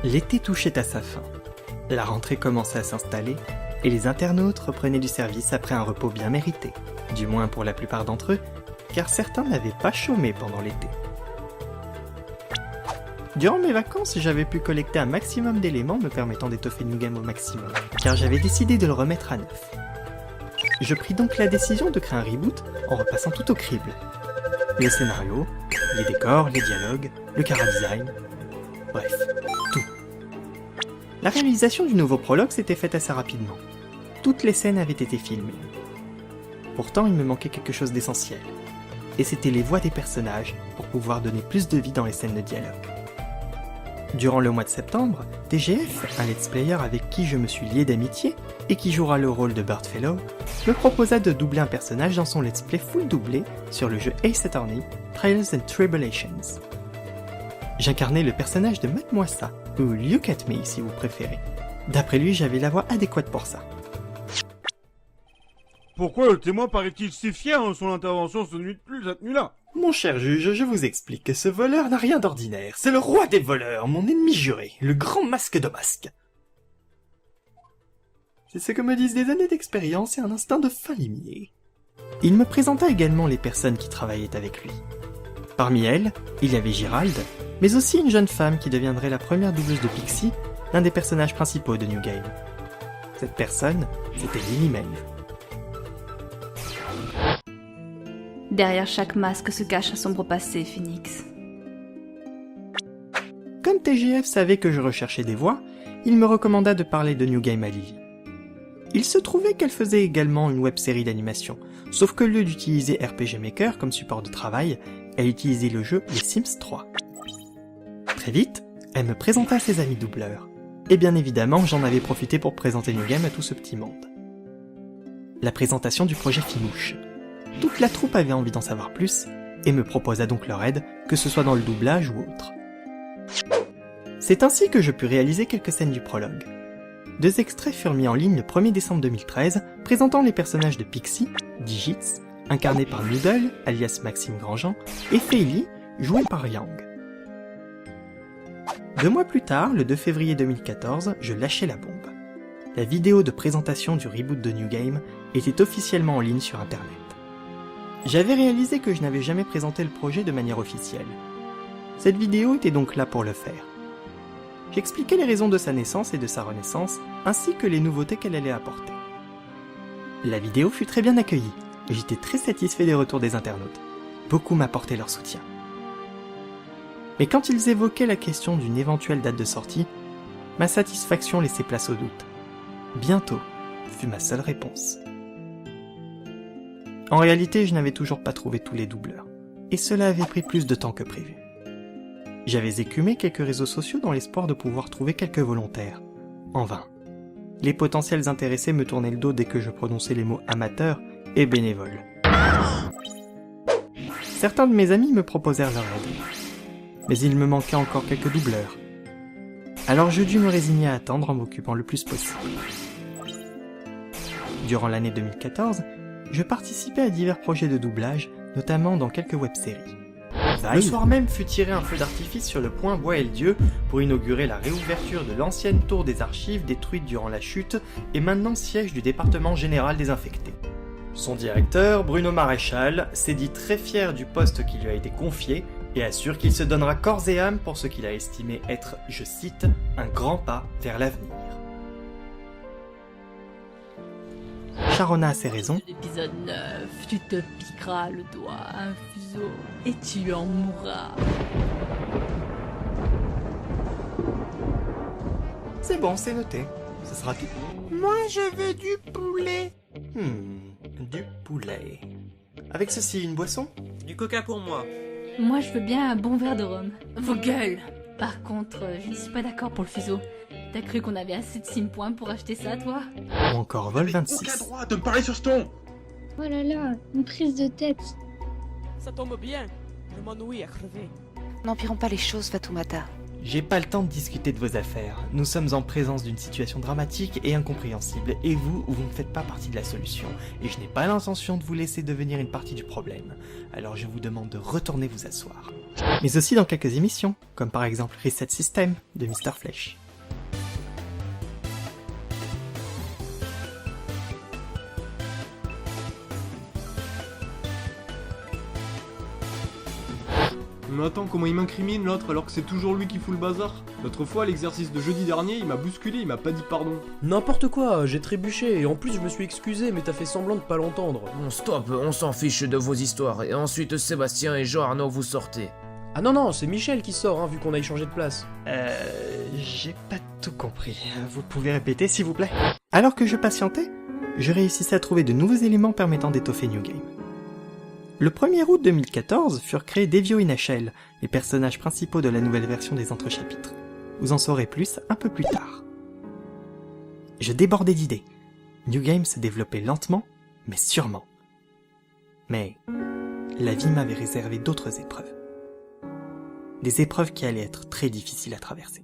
L'été touchait à sa fin. La rentrée commençait à s'installer et les internautes reprenaient du service après un repos bien mérité, du moins pour la plupart d'entre eux, car certains n'avaient pas chômé pendant l'été. Durant mes vacances, j'avais pu collecter un maximum d'éléments me permettant d'étoffer New Game au maximum, car j'avais décidé de le remettre à neuf. Je pris donc la décision de créer un reboot en repassant tout au crible. Le scénario, les décors, les dialogues, le chara-design, bref, tout. La réalisation du nouveau prologue s'était faite assez rapidement. Toutes les scènes avaient été filmées. Pourtant, il me manquait quelque chose d'essentiel. Et c'était les voix des personnages pour pouvoir donner plus de vie dans les scènes de dialogue. Durant le mois de septembre, TGF, un let's player avec qui je me suis lié d'amitié et qui jouera le rôle de Birdfellow, me proposa de doubler un personnage dans son let's play full doublé sur le jeu Ace Attorney, Trials and Tribulations. J'incarnais le personnage de Matt Moissa, ou Look at Me si vous préférez. D'après lui, j'avais la voix adéquate pour ça. Pourquoi le témoin paraît-il si fier en son intervention ce nuit de plus cette nuit-là? Mon cher juge, je vous explique que ce voleur n'a rien d'ordinaire. C'est le roi des voleurs, mon ennemi juré, le grand masque de masque. C'est ce que me disent des années d'expérience et un instinct de fin limier. Il me présenta également les personnes qui travaillaient avec lui. Parmi elles, il y avait Gérald, mais aussi une jeune femme qui deviendrait la première doubleuse de Pixie, l'un des personnages principaux de New Game. Cette personne, c'était Lily May. Derrière chaque masque se cache un sombre passé, Phoenix. Comme TGF savait que je recherchais des voix, il me recommanda de parler de New Game à Lily. Il se trouvait qu'elle faisait également une web-série d'animation, sauf que au lieu d'utiliser RPG Maker comme support de travail, elle utilisait le jeu Les Sims 3. Très vite, elle me présenta ses amis doubleurs. Et bien évidemment, j'en avais profité pour présenter New Game à tout ce petit monde. La présentation du projet fit mouche. Toute la troupe avait envie d'en savoir plus, et me proposa donc leur aide, que ce soit dans le doublage ou autre. C'est ainsi que je pus réaliser quelques scènes du prologue. 2 extraits furent mis en ligne le 1er décembre 2013, présentant les personnages de Pixie, Digits, incarné par Noodle, alias Maxime Grandjean, et Fei-Li, joué par Yang. 2 mois plus tard, le 2 février 2014, je lâchais la bombe. La vidéo de présentation du reboot de New Game était officiellement en ligne sur internet. J'avais réalisé que je n'avais jamais présenté le projet de manière officielle. Cette vidéo était donc là pour le faire. J'expliquais les raisons de sa naissance et de sa renaissance, ainsi que les nouveautés qu'elle allait apporter. La vidéo fut très bien accueillie, et j'étais très satisfait des retours des internautes. Beaucoup m'apportaient leur soutien. Mais quand ils évoquaient la question d'une éventuelle date de sortie, ma satisfaction laissait place au doute. Bientôt, fut ma seule réponse. En réalité, je n'avais toujours pas trouvé tous les doubleurs, et cela avait pris plus de temps que prévu. J'avais écumé quelques réseaux sociaux dans l'espoir de pouvoir trouver quelques volontaires. En vain. Les potentiels intéressés me tournaient le dos dès que je prononçais les mots amateur et bénévole. Certains de mes amis me proposèrent leur aide, mais il me manquait encore quelques doubleurs. Alors je dus me résigner à attendre en m'occupant le plus possible. Durant l'année 2014, je participais à divers projets de doublage, notamment dans quelques web-séries. Le soir même fut tiré un feu d'artifice sur le point Bois-el-Dieu pour inaugurer la réouverture de l'ancienne tour des archives détruite durant la chute et maintenant siège du département général des infectés. Son directeur, Bruno Maréchal, s'est dit très fier du poste qui lui a été confié et assure qu'il se donnera corps et âme pour ce qu'il a estimé être, je cite, un grand pas vers l'avenir. Sharona a ses raisons. L'épisode 9, tu te piqueras le doigt à un fuseau et tu en mourras. C'est bon, c'est noté. Ce sera tout. Moi, je veux du poulet. Du poulet. Avec ceci, une boisson? Du coca pour moi. Moi, je veux bien un bon verre de rhum. Vos gueules. Par contre, je ne suis pas d'accord pour le fuseau. T'as cru qu'on avait assez de simpoints pour acheter ça, toi? Ou encore vol 26. Aucun droit de me parler sur ce ton. Oh là là, une prise de tête. Ça tombe bien, je m'ennuie à crever. N'empirons pas les choses, Fatoumata. J'ai pas le temps de discuter de vos affaires. Nous sommes en présence d'une situation dramatique et incompréhensible, et vous ne faites pas partie de la solution, et je n'ai pas l'intention de vous laisser devenir une partie du problème. Alors je vous demande de retourner vous asseoir. Mais aussi dans quelques émissions, comme par exemple Reset System de Mr. Flèche. Mais attends, comment il m'incrimine l'autre alors que c'est toujours lui qui fout le bazar? L'autre fois, à l'exercice de jeudi dernier, il m'a bousculé, il m'a pas dit pardon. N'importe quoi, j'ai trébuché et en plus je me suis excusé mais t'as fait semblant de pas l'entendre. Bon stop, on s'en fiche de vos histoires, et ensuite Sébastien et Jean-Arnaud vous sortez. Ah non, c'est Michel qui sort hein, vu qu'on a échangé de place. J'ai pas tout compris. Vous pouvez répéter s'il vous plaît? Alors que je patientais, je réussissais à trouver de nouveaux éléments permettant d'étoffer New Game. Le 1er août 2014 furent créés Devio et Nashel, les personnages principaux de la nouvelle version des entrechapitres. Vous en saurez plus un peu plus tard. Je débordais d'idées. New Game se développait lentement, mais sûrement. Mais la vie m'avait réservé d'autres épreuves. Des épreuves qui allaient être très difficiles à traverser.